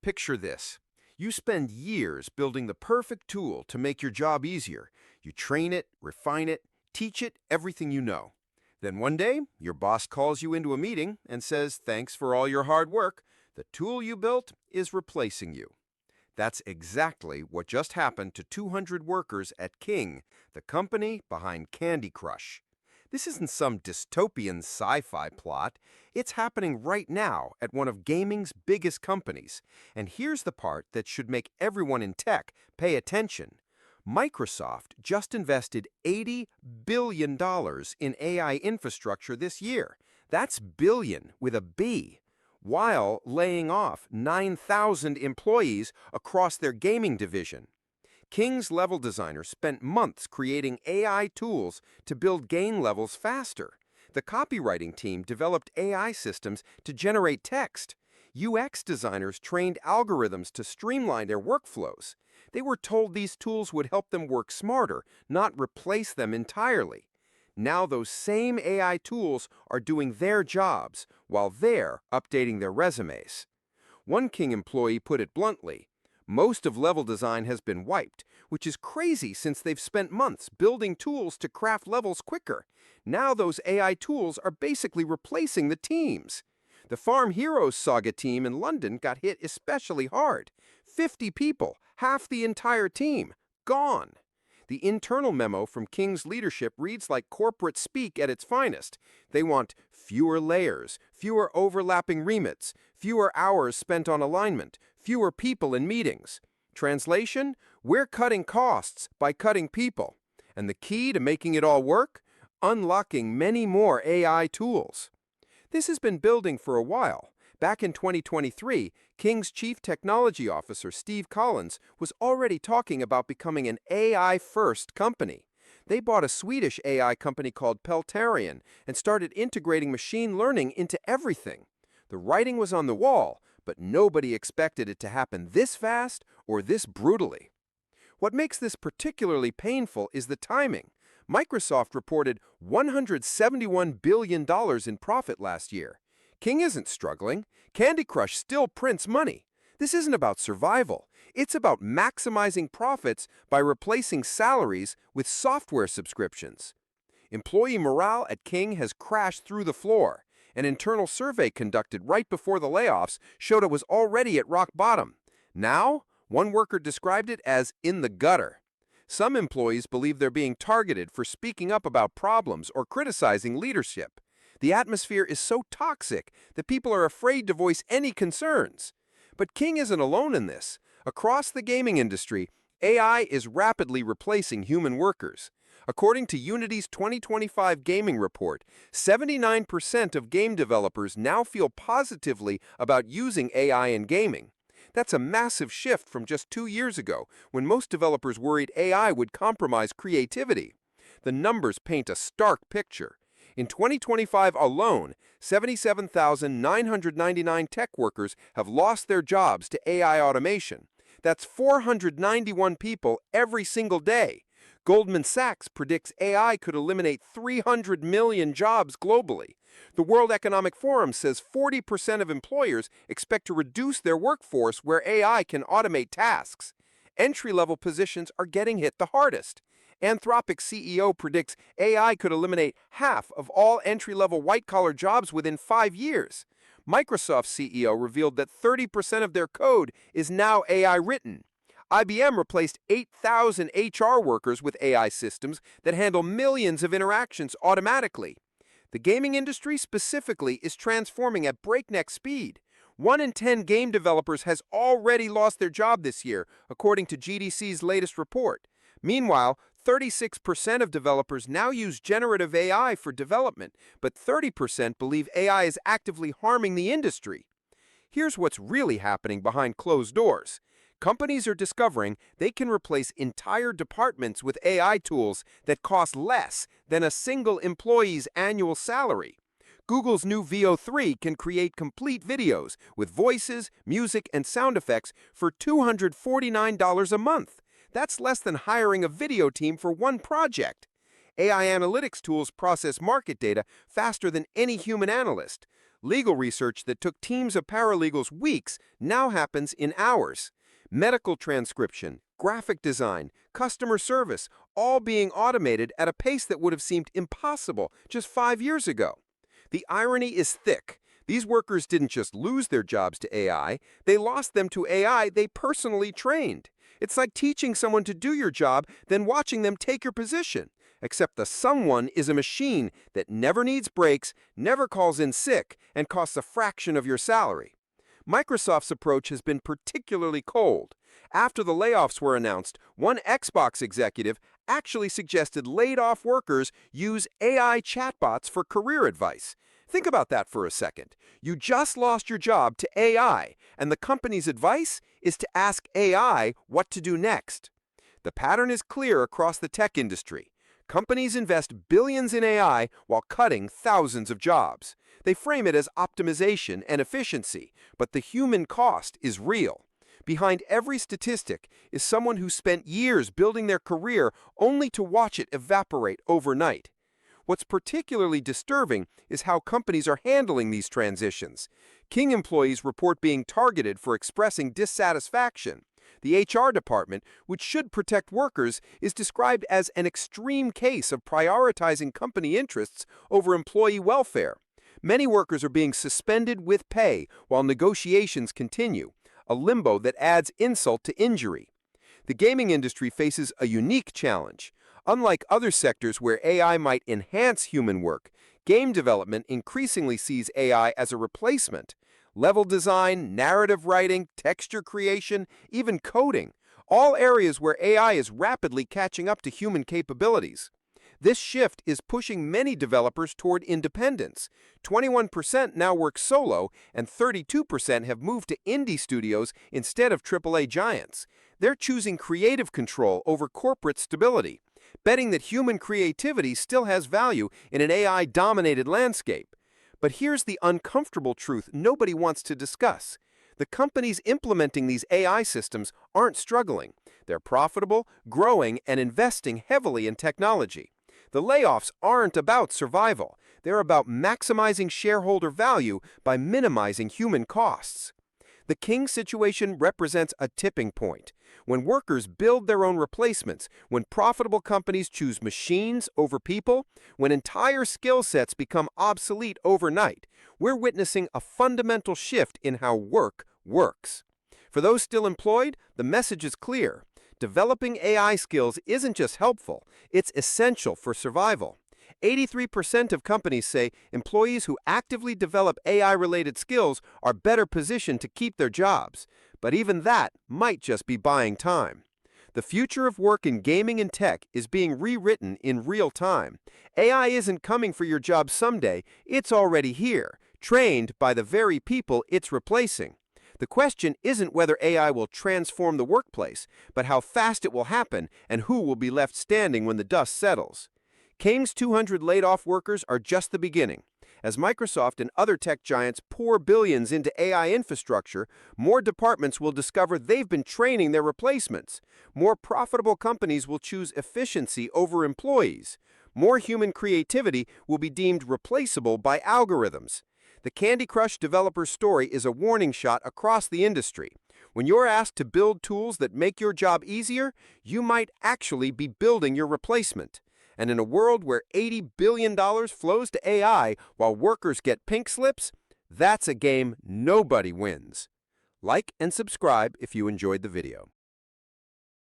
Picture this. You spend years building the perfect tool to make your job easier. You train it, refine it, teach it everything you know. Then one day, your boss calls you into a meeting and says, "Thanks for all your hard work. The tool you built is replacing you." That's exactly what just happened to 200 workers at King, the company behind Candy Crush. This isn't some dystopian sci-fi plot. It's happening right now at one of gaming's biggest companies. And here's the part that should make everyone in tech pay attention. Microsoft just invested $80 billion in AI infrastructure this year. That's billion with a B, while laying off 9,000 employees across their gaming division. King's level designers spent months creating AI tools to build game levels faster. The copywriting team developed AI systems to generate text. UX designers trained algorithms to streamline their workflows. They were told these tools would help them work smarter, not replace them entirely. Now those same AI tools are doing their jobs while they're updating their resumes. One King employee put it bluntly, "Most of level design has been wiped, which is crazy since they've spent months building tools to craft levels quicker. Now those AI tools are basically replacing the teams." The Farm Heroes Saga team in London got hit especially hard. 50 people, half the entire team, gone. The internal memo from King's leadership reads like corporate speak at its finest. They want fewer layers, fewer overlapping remits, fewer hours spent on alignment, fewer people in meetings. Translation: we're cutting costs by cutting people. And the key to making it all work? Unlocking many more AI tools. This has been building for a while. Back in 2023, King's Chief Technology Officer, Steve Collins, was already talking about becoming an AI-first company. They bought a Swedish AI company called Peltarian and started integrating machine learning into everything. The writing was on the wall, but nobody expected it to happen this fast or this brutally. What makes this particularly painful is the timing. Microsoft reported $171 billion in profit last year. King isn't struggling. Candy Crush still prints money. This isn't about survival. It's about maximizing profits by replacing salaries with software subscriptions. Employee morale at King has crashed through the floor. An internal survey conducted right before the layoffs showed it was already at rock bottom. Now, one worker described it as in the gutter. Some employees believe they're being targeted for speaking up about problems or criticizing leadership. The atmosphere is so toxic that people are afraid to voice any concerns. But King isn't alone in this. Across the gaming industry, AI is rapidly replacing human workers. According to Unity's 2025 gaming report, 79% of game developers now feel positively about using AI in gaming. That's a massive shift from just 2 years ago, when most developers worried AI would compromise creativity. The numbers paint a stark picture. In 2025 alone, 77,999 tech workers have lost their jobs to AI automation. That's 491 people every single day. Goldman Sachs predicts AI could eliminate 300 million jobs globally. The World Economic Forum says 40% of employers expect to reduce their workforce where AI can automate tasks. Entry-level positions are getting hit the hardest. Anthropic CEO predicts AI could eliminate half of all entry-level white-collar jobs within 5 years. Microsoft CEO revealed that 30% of their code is now AI written. IBM replaced 8,000 HR workers with AI systems that handle millions of interactions automatically. The gaming industry specifically is transforming at breakneck speed. 1 in 10 game developers has already lost their job this year, according to GDC's latest report. Meanwhile, 36% of developers now use generative AI for development, but 30% believe AI is actively harming the industry. Here's what's really happening behind closed doors. Companies are discovering they can replace entire departments with AI tools that cost less than a single employee's annual salary. Google's new VO3 can create complete videos with voices, music, and sound effects for $249 a month. That's less than hiring a video team for one project. AI analytics tools process market data faster than any human analyst. Legal research that took teams of paralegals weeks now happens in hours. Medical transcription, graphic design, customer service, all being automated at a pace that would have seemed impossible just 5 years ago. The irony is thick. These workers didn't just lose their jobs to AI, they lost them to AI they personally trained. It's like teaching someone to do your job, then watching them take your position. Except the someone is a machine that never needs breaks, never calls in sick, and costs a fraction of your salary. Microsoft's approach has been particularly cold. After the layoffs were announced, one Xbox executive actually suggested laid-off workers use AI chatbots for career advice. Think about that for a second. You just lost your job to AI, and the company's advice is to ask AI what to do next. The pattern is clear across the tech industry. Companies invest billions in AI while cutting thousands of jobs. They frame it as optimization and efficiency, but the human cost is real. Behind every statistic is someone who spent years building their career only to watch it evaporate overnight. What's particularly disturbing is how companies are handling these transitions. King employees report being targeted for expressing dissatisfaction. The HR department, which should protect workers, is described as an extreme case of prioritizing company interests over employee welfare. Many workers are being suspended with pay while negotiations continue, a limbo that adds insult to injury. The gaming industry faces a unique challenge. Unlike other sectors where AI might enhance human work, game development increasingly sees AI as a replacement. Level design, narrative writing, texture creation, even coding, all areas where AI is rapidly catching up to human capabilities. This shift is pushing many developers toward independence. 21% now work solo, and 32% have moved to indie studios instead of AAA giants. They're choosing creative control over corporate stability, betting that human creativity still has value in an AI-dominated landscape. But here's the uncomfortable truth nobody wants to discuss. The companies implementing these AI systems aren't struggling. They're profitable, growing, and investing heavily in technology. The layoffs aren't about survival. They're about maximizing shareholder value by minimizing human costs. The King situation represents a tipping point. When workers build their own replacements, when profitable companies choose machines over people, when entire skill sets become obsolete overnight, we're witnessing a fundamental shift in how work works. For those still employed, the message is clear. Developing AI skills isn't just helpful, it's essential for survival. 83% of companies say employees who actively develop AI-related skills are better positioned to keep their jobs. But even that might just be buying time. The future of work in gaming and tech is being rewritten in real time. AI isn't coming for your job someday, it's already here, trained by the very people it's replacing. The question isn't whether AI will transform the workplace, but how fast it will happen and who will be left standing when the dust settles. King's 200 laid-off workers are just the beginning. As Microsoft and other tech giants pour billions into AI infrastructure, more departments will discover they've been training their replacements. More profitable companies will choose efficiency over employees. More human creativity will be deemed replaceable by algorithms. The Candy Crush developer story is a warning shot across the industry. When you're asked to build tools that make your job easier, you might actually be building your replacement. And in a world where $80 billion flows to AI while workers get pink slips, that's a game nobody wins. Like and subscribe if you enjoyed the video.